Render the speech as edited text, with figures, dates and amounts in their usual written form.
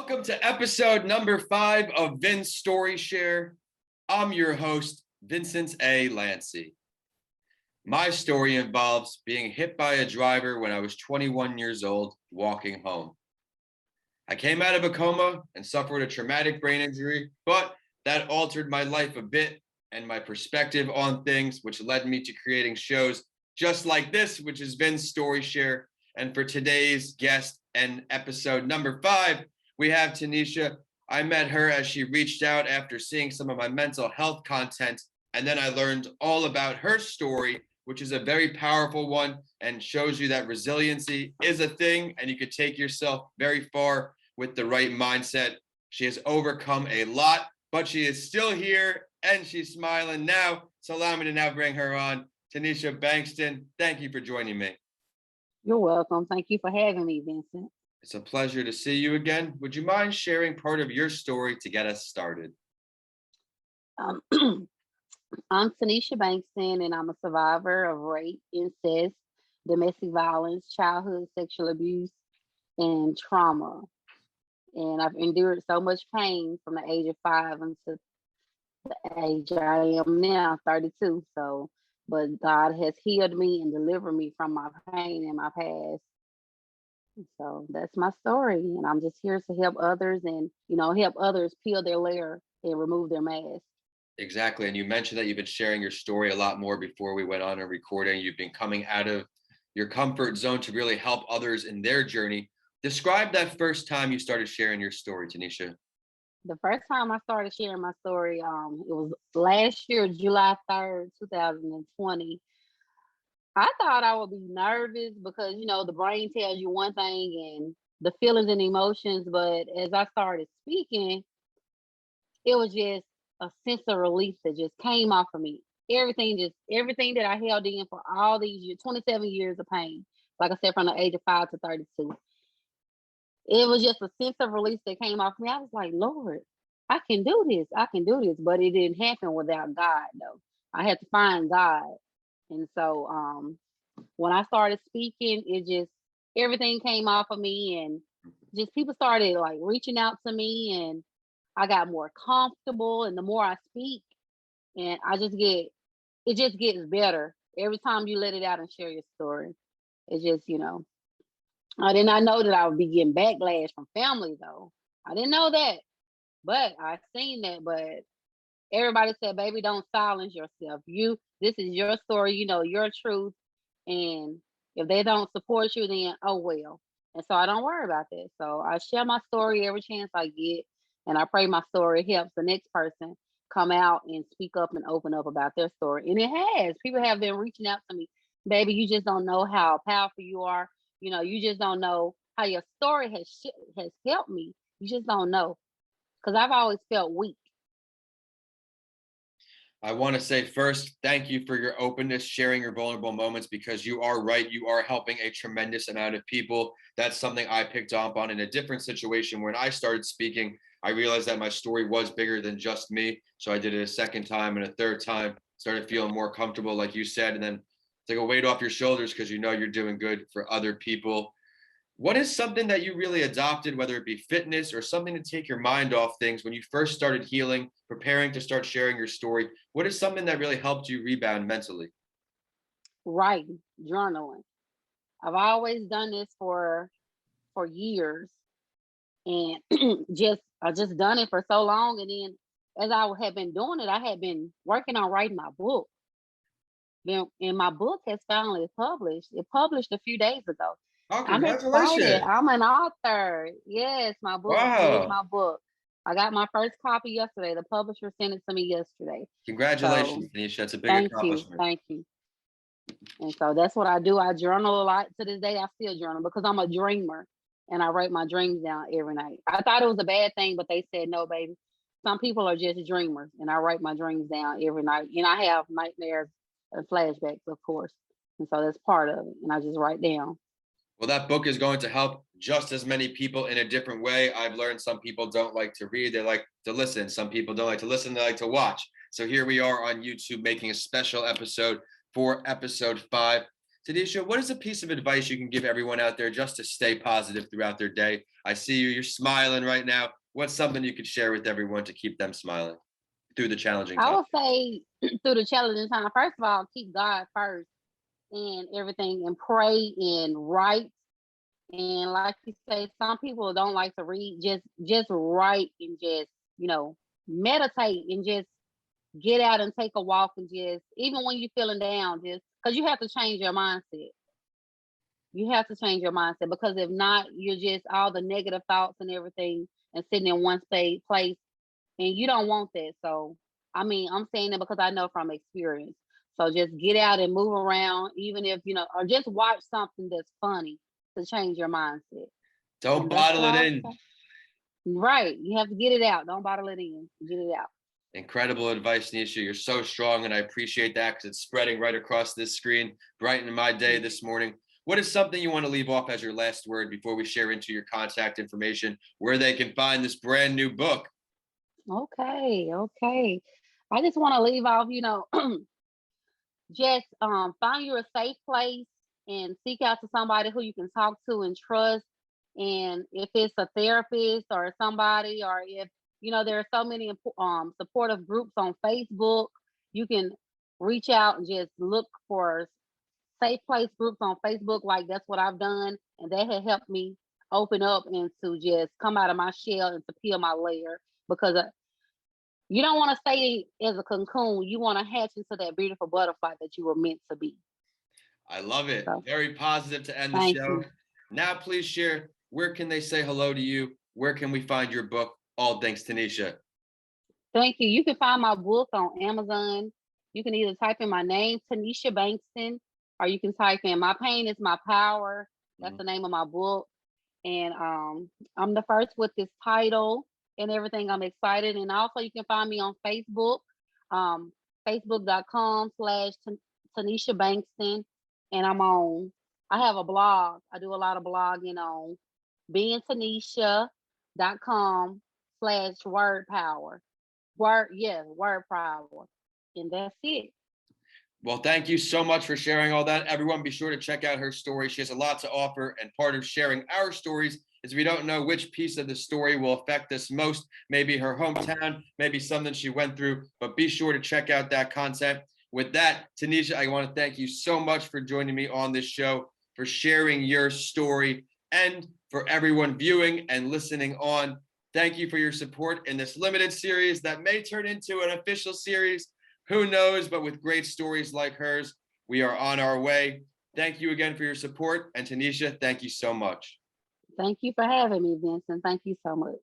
Welcome to episode number 5 of Vin's Story Share. I'm your host, Vincent A. Lancey. My story involves being hit by a driver when I was 21 years old, walking home. I came out of a coma and suffered a traumatic brain injury, but that altered my life a bit and my perspective on things, which led me to creating shows just like this, which is Vin's Story Share. And for today's guest and episode number 5, we have Tanisha. I met her as she reached out after seeing some of my mental health content, and then I learned all about her story, which is a very powerful one and shows you that resiliency is a thing and you could take yourself very far with the right mindset. She has overcome a lot, but she is still here and she's smiling now. So allow me to now bring her on. Tanisha Bankston, thank you for joining me. You're welcome. Thank you for having me, Vincent. It's a pleasure to see you again. Would you mind sharing part of your story to get us started? I'm Tanisha Bankston, and I'm a survivor of rape, incest, domestic violence, childhood sexual abuse, and trauma. And I've endured so much pain from the age of 5 until the age I am now, 32. But God has healed me and delivered me from my pain in my past. So that's my story, and I'm just here to help others and, help others peel their layer and remove their mask. Exactly. And you mentioned that you've been sharing your story a lot more before we went on and recording. You've been coming out of your comfort zone to really help others in their journey. Describe that first time you started sharing your story, Tanisha. The first time I started sharing my story, it was last year, July 3rd, 2020. I thought I would be nervous because, the brain tells you one thing and the feelings and emotions. But as I started speaking, it was just a sense of relief that just came off of me. Everything that I held in for all these years, 27 years of pain, like I said, from the age of 5 to 32. It was just a sense of release that came off me. I was like, Lord, I can do this. I can do this. But it didn't happen without God, though. I had to find God. And so when I started speaking, everything came off of me, and just people started like reaching out to me, and I got more comfortable. And the more I speak, and it just gets better every time you let it out and share your story. It's just, I did not know that I would be getting backlash from family, though. I didn't know that, but I seen that. But everybody said, baby, don't silence yourself. This is your story, your truth. And if they don't support you, then oh well. And so I don't worry about that. So I share my story every chance I get. And I pray my story helps the next person come out and speak up and open up about their story. And it has. People have been reaching out to me. Baby, you just don't know how powerful you are. You just don't know how your story has helped me. You just don't know. Because I've always felt weak. I want to say first, thank you for your openness, sharing your vulnerable moments, because you are right. You are helping a tremendous amount of people. That's something I picked up on in a different situation. When I started speaking, I realized that my story was bigger than just me. So I did it a second time and a third time, started feeling more comfortable, like you said, and then take a weight off your shoulders because you're doing good for other people. What is something that you really adopted, whether it be fitness or something to take your mind off things when you first started healing, preparing to start sharing your story? What is something that really helped you rebound mentally? Writing, journaling. I've always done this for years, and I just done it for so long. And then as I had been doing it, I had been working on writing my book. And my book has finally published. It published a few days ago. Oh, I'm excited. congratulations. I'm an author. Yes, my book. Here's Wow. my book. I got my first copy yesterday. The publisher sent it to me yesterday. Congratulations, So Tanisha. That's a big thank you. accomplishment. Thank you. And so that's what I do. I journal a lot. To this day, I still journal because I'm a dreamer and I write my dreams down every night. I thought it was a bad thing, but they said, no, baby. Some people are just dreamers, and I write my dreams down every night. And I have nightmares and flashbacks, of course. And so that's part of it. And I just write down. Well, that book is going to help just as many people in a different way. I've learned some people don't like to read, they like to listen. Some people don't like to listen, they like to watch. So here we are on YouTube making a special episode for episode 5. Tanisha, what is a piece of advice you can give everyone out there just to stay positive throughout their day? I see you're smiling right now. What's something you could share with everyone to keep them smiling through the challenging I time? would say through the challenging time, first of all, keep God first and everything and pray and write. And like you say, some people don't like to read. Just write and just, you know, meditate and just get out and take a walk and just even when you're feeling down, just because you have to change your mindset. You have to change your mindset because if not, you're just all the negative thoughts and everything and sitting in one place and you don't want that. So I mean, I'm saying that because I know from experience. So just get out and move around, even if you know, or just watch something that's funny to change your mindset. Don't And that's what bottle it I would in. say. Right. You have to get it out. Don't bottle it in. Get it out. Incredible advice, Nisha. You're so strong, and I appreciate that because it's spreading right across this screen, brightening my day this morning. What is something you want to leave off as your last word before we share into your contact information, where they can find this brand new book? Okay. Okay. I just want to leave off, just find you a safe place and seek out to somebody who you can talk to and trust. And if it's a therapist or somebody, or if there are so many supportive groups on Facebook, you can reach out and just look for safe place groups on Facebook. Like that's what I've done, and that had helped me open up and to just come out of my shell and to peel my layer because you don't want to stay as a cocoon. You want to hatch into that beautiful butterfly that you were meant to be. I love it. So, Very positive to end the thank show. you. Now, please share, where can they say hello to you? Where can we find your book? All thanks, Tanisha. Thank you. You can find my book on Amazon. You can either type in my name, Tanisha Bankston, or you can type in My Pain is My Power. That's the name of my book. And I'm the first with this title and everything. I'm excited. And also you can find me on Facebook, um, facebook.com/Tanisha Bankston. And I have a blog. I do a lot of blogging on beingtanisha.com/word power. Word power. And that's it. Well, thank you so much for sharing all that. Everyone, be sure to check out her story. She has a lot to offer, and part of sharing our stories is we don't know which piece of the story will affect us most. Maybe her hometown, maybe something she went through, but be sure to check out that content. With that, Tanisha, I want to thank you so much for joining me on this show, for sharing your story, and for everyone viewing and listening on. Thank you for your support in this limited series that may turn into an official series. Who knows? But with great stories like hers, we are on our way. Thank you again for your support. And Tanisha, thank you so much. Thank you for having me, Vincent. Thank you so much.